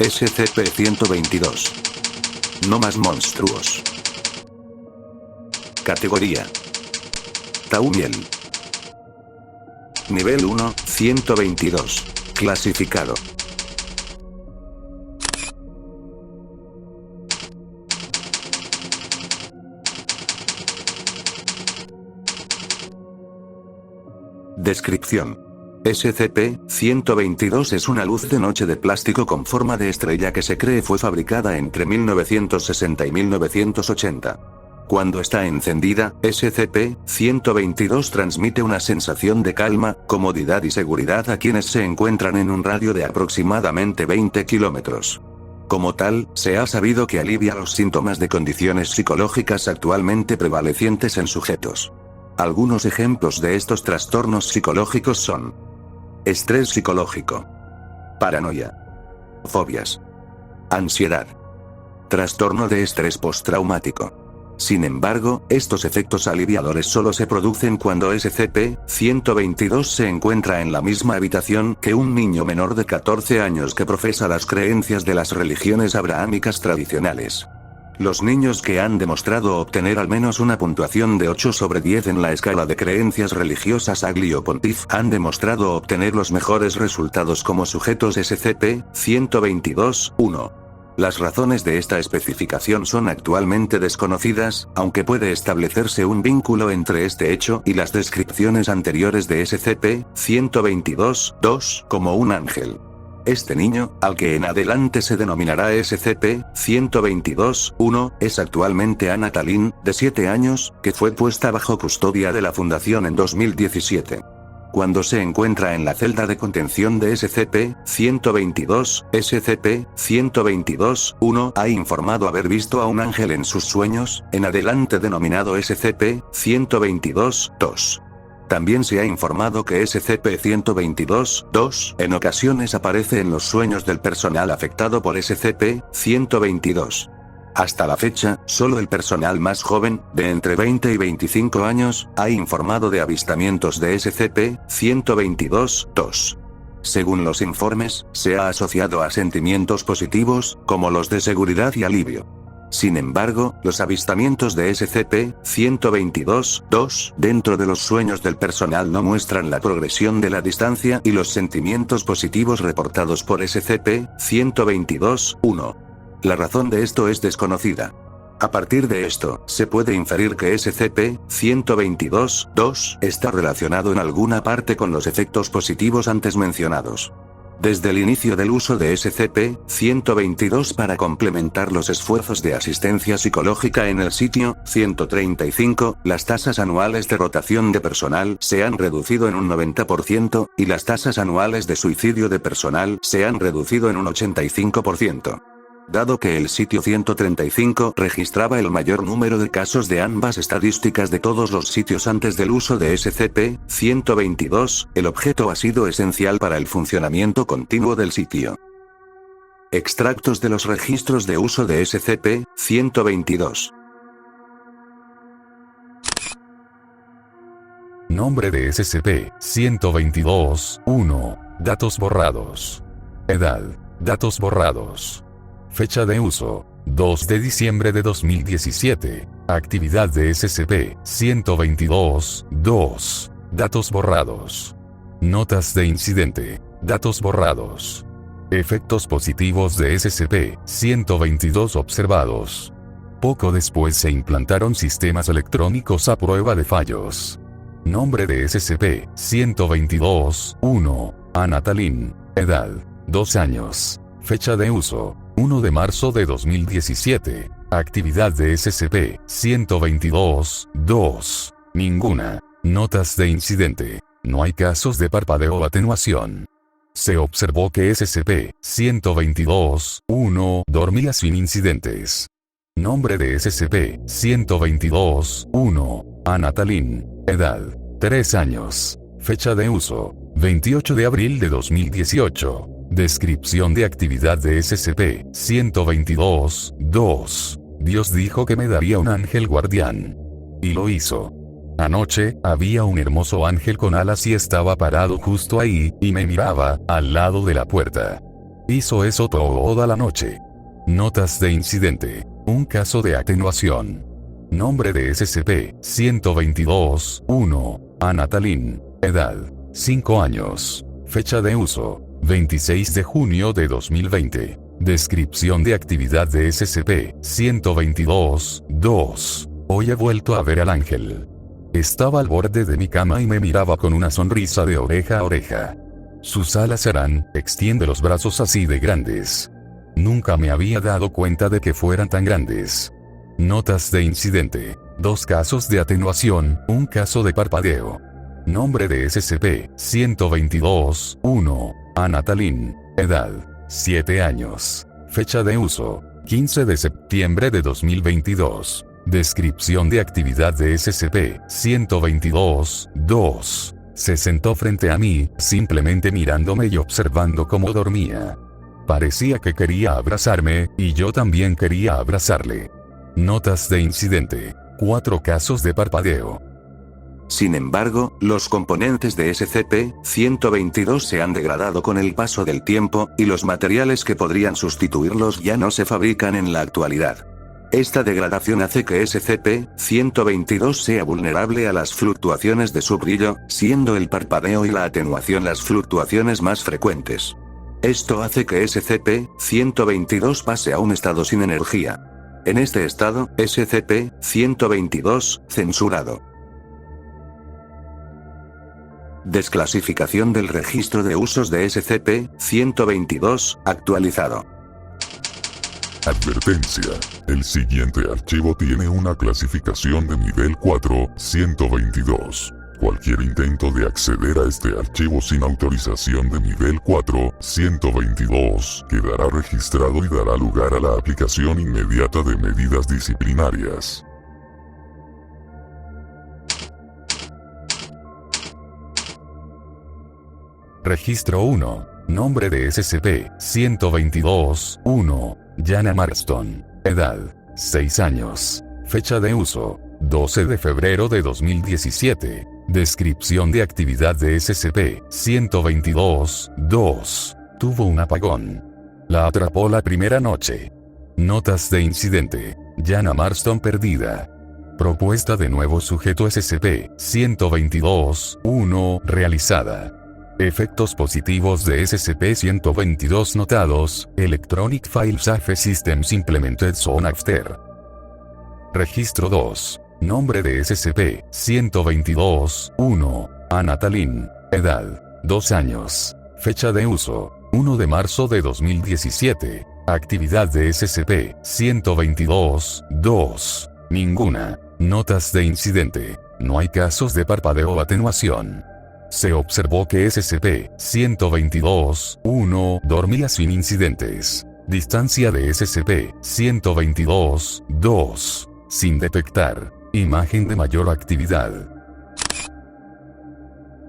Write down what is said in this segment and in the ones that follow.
SCP-122. No más monstruos. Categoría: Taumiel. Nivel 1, 122. Clasificado: Descripción: SCP-122 es una luz de noche de plástico con forma de estrella que se cree fue fabricada entre 1960 y 1980. Cuando está encendida, SCP-122 transmite una sensación de calma, comodidad y seguridad a quienes se encuentran en un radio de aproximadamente 20 kilómetros. Como tal, se ha sabido que alivia los síntomas de condiciones psicológicas actualmente prevalecientes en sujetos. Algunos ejemplos de estos trastornos psicológicos son: estrés psicológico, paranoia, fobias, ansiedad, trastorno de estrés postraumático. Sin embargo, estos efectos aliviadores solo se producen cuando SCP-122 se encuentra en la misma habitación que un niño menor de 14 años que profesa las creencias de las religiones abrahámicas tradicionales. Los niños que han demostrado obtener al menos una puntuación de 8 sobre 10 en la escala de creencias religiosas Aglio-Pontiff han demostrado obtener los mejores resultados como sujetos SCP-122-1. Las razones de esta especificación son actualmente desconocidas, aunque puede establecerse un vínculo entre este hecho y las descripciones anteriores de SCP-122-2 como un ángel. Este niño, al que en adelante se denominará SCP-122-1, es actualmente Anna Tallinn, de 7 años, que fue puesta bajo custodia de la Fundación en 2017. Cuando se encuentra en la celda de contención de SCP-122, SCP-122-1 ha informado haber visto a un ángel en sus sueños, en adelante denominado SCP-122-2. También se ha informado que SCP-122-2 en ocasiones aparece en los sueños del personal afectado por SCP-122. Hasta la fecha, solo el personal más joven, de entre 20 y 25 años, ha informado de avistamientos de SCP-122-2. Según los informes, se ha asociado a sentimientos positivos, como los de seguridad y alivio. Sin embargo, los avistamientos de SCP-122-2 dentro de los sueños del personal no muestran la progresión de la distancia y los sentimientos positivos reportados por SCP-122-1. La razón de esto es desconocida. A partir de esto, se puede inferir que SCP-122-2 está relacionado en alguna parte con los efectos positivos antes mencionados. Desde el inicio del uso de SCP-122 para complementar los esfuerzos de asistencia psicológica en el sitio 135, las tasas anuales de rotación de personal se han reducido en un 90%, y las tasas anuales de suicidio de personal se han reducido en un 85%. Dado que el sitio 135 registraba el mayor número de casos de ambas estadísticas de todos los sitios antes del uso de SCP-122, el objeto ha sido esencial para el funcionamiento continuo del sitio. Extractos de los registros de uso de SCP-122. Nombre de SCP-122-1. Datos borrados. Edad. Datos borrados. Fecha de uso: 2 de diciembre de 2017. Actividad de SCP-122-2. Datos borrados. Notas de incidente. Datos borrados. Efectos positivos de SCP-122 observados. Poco después se implantaron sistemas electrónicos a prueba de fallos. Nombre de SCP-122-1. Anna Tallinn. Edad: 2 años. Fecha de uso: 1 de marzo de 2017. Actividad de SCP-122-2. Ninguna. Notas de incidente. No hay casos de parpadeo o atenuación. Se observó que SCP-122-1 dormía sin incidentes. Nombre de SCP-122-1. Anna Tallinn. Edad: 3 años. Fecha de uso: 28 de abril de 2018. Descripción de actividad de SCP-122-2. Dios dijo que me daría un ángel guardián. Y lo hizo. Anoche, había un hermoso ángel con alas y estaba parado justo ahí, y me miraba, al lado de la puerta. Hizo eso toda la noche. Notas de incidente. Un caso de atenuación. Nombre de SCP-122, 1. Anatalin. Edad: 5 años. Fecha de uso: 26 de junio de 2020. Descripción de actividad de SCP-122, 2. Hoy he vuelto a ver al ángel. Estaba al borde de mi cama y me miraba con una sonrisa de oreja a oreja. Sus alas eran, extiende los brazos así de grandes. Nunca me había dado cuenta de que fueran tan grandes. Notas de incidente. 2 casos de atenuación, un caso de parpadeo. Nombre de SCP-122, 1. Anatalin. Edad: 7 años. Fecha de uso: 15 de septiembre de 2022. Descripción de actividad de SCP-122, 2. Se sentó frente a mí, simplemente mirándome y observando cómo dormía. Parecía que quería abrazarme, y yo también quería abrazarle. Notas de incidente. 4 casos de parpadeo. Sin embargo, los componentes de SCP-122 se han degradado con el paso del tiempo, y los materiales que podrían sustituirlos ya no se fabrican en la actualidad. Esta degradación hace que SCP-122 sea vulnerable a las fluctuaciones de su brillo, siendo el parpadeo y la atenuación las fluctuaciones más frecuentes. Esto hace que SCP-122 pase a un estado sin energía. En este estado, SCP-122, censurado. Desclasificación del registro de usos de SCP-122, actualizado. Advertencia. El siguiente archivo tiene una clasificación de nivel 4, 122. Cualquier intento de acceder a este archivo sin autorización de nivel 4, 122, quedará registrado y dará lugar a la aplicación inmediata de medidas disciplinarias. Registro 1. Nombre de SCP-122, 1. Jana Marston. Edad: 6 años. Fecha de uso: 12 de febrero de 2017. Descripción de actividad de SCP-122, 2. Tuvo un apagón. La atrapó la primera noche. Notas de incidente. Jana Marston perdida. Propuesta de nuevo sujeto SCP-122, 1 realizada. Efectos positivos de SCP-122 notados: Electronic File Safe Systems Implemented Soon After. Registro 2. Nombre de SCP-122, 1. Anatalin. Edad: 2 años. Fecha de uso: 1 de marzo de 2017. Actividad de SCP-122, 2. Ninguna. Notas de incidente. No hay casos de parpadeo o atenuación. Se observó que SCP-122, 1 dormía sin incidentes. Distancia de SCP-122, 2. Sin detectar. Imagen de mayor actividad.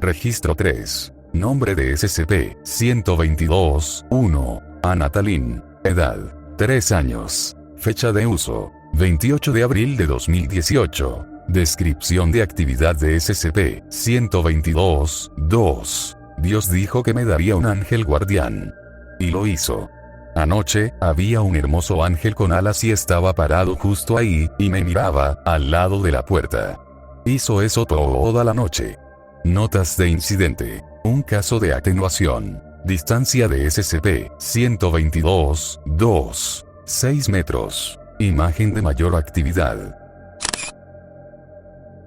Registro 3. Nombre de SCP-122, 1. Anatalin. Edad: 3 años. Fecha de uso: 28 de abril de 2018. Descripción de actividad de SCP-122, 2. Dios dijo que me daría un ángel guardián. Y lo hizo. Anoche, había un hermoso ángel con alas y estaba parado justo ahí, y me miraba, al lado de la puerta. Hizo eso toda la noche. Notas de incidente. Un caso de atenuación. Distancia de SCP-122, 2. 6 metros. Imagen de mayor actividad.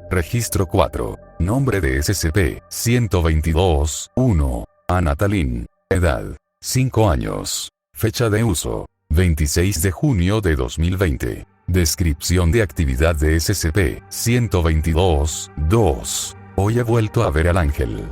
Registro 4. Nombre de SCP-122, 1. Anatalin. Edad: 5 años. Fecha de uso: 26 de junio de 2020. Descripción de actividad de SCP-122, 2. Hoy he vuelto a ver al ángel.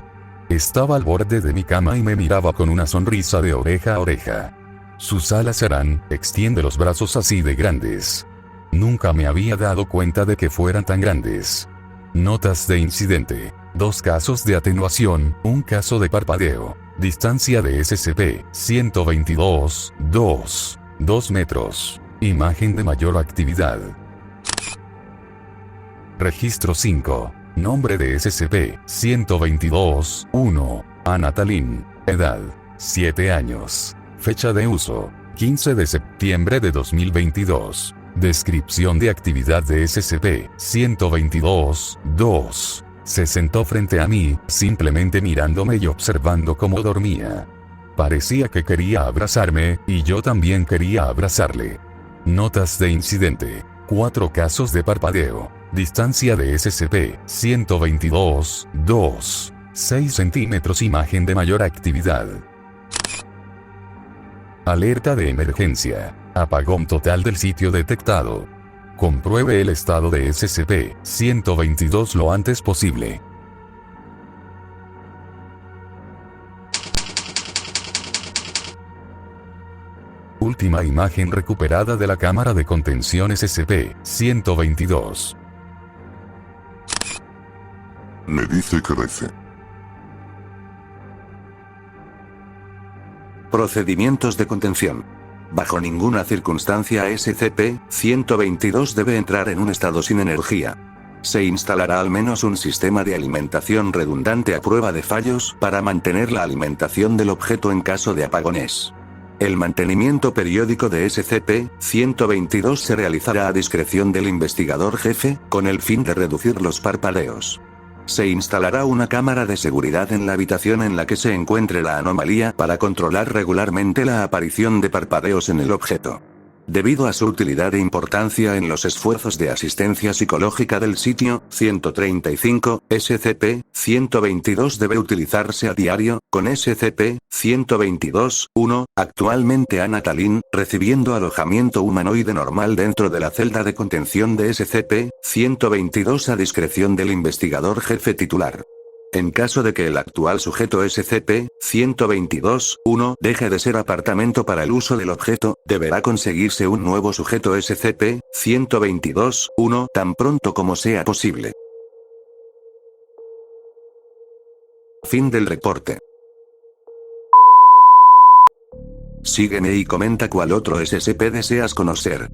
Estaba al borde de mi cama y me miraba con una sonrisa de oreja a oreja. Sus alas eran, extiende los brazos así de grandes. Nunca me había dado cuenta de que fueran tan grandes. Notas de incidente. 2 casos de atenuación, un caso de parpadeo. Distancia de SCP-122, 2. 2 metros. Imagen de mayor actividad. Registro 5. Nombre de SCP-122, 1. Anatalin. Edad: 7 años. Fecha de uso: 15 de septiembre de 2022. Descripción de actividad de SCP-122. 2. Se sentó frente a mí, simplemente mirándome y observando cómo dormía. Parecía que quería abrazarme, y yo también quería abrazarle. Notas de incidente: 4 casos de parpadeo. Distancia de SCP-122. 2. 6 centímetros. Imagen de mayor actividad. Alerta de emergencia. Apagón total del sitio detectado. Compruebe el estado de SCP-122 lo antes posible. Última imagen recuperada de la cámara de contención SCP-122. Me dice que rece. Procedimientos de contención. Bajo ninguna circunstancia SCP-122 debe entrar en un estado sin energía. Se instalará al menos un sistema de alimentación redundante a prueba de fallos para mantener la alimentación del objeto en caso de apagones. El mantenimiento periódico de SCP-122 se realizará a discreción del investigador jefe, con el fin de reducir los parpadeos. Se instalará una cámara de seguridad en la habitación en la que se encuentre la anomalía para controlar regularmente la aparición de parpadeos en el objeto. Debido a su utilidad e importancia en los esfuerzos de asistencia psicológica del sitio, 135, SCP-122 debe utilizarse a diario, con SCP-122-1, actualmente Anna Tallinn, recibiendo alojamiento humanoide normal dentro de la celda de contención de SCP-122 a discreción del investigador jefe titular. En caso de que el actual sujeto SCP-122-1 deje de ser apartamento para el uso del objeto, deberá conseguirse un nuevo sujeto SCP-122-1 tan pronto como sea posible. Fin del reporte. Sígueme y comenta cuál otro SCP deseas conocer.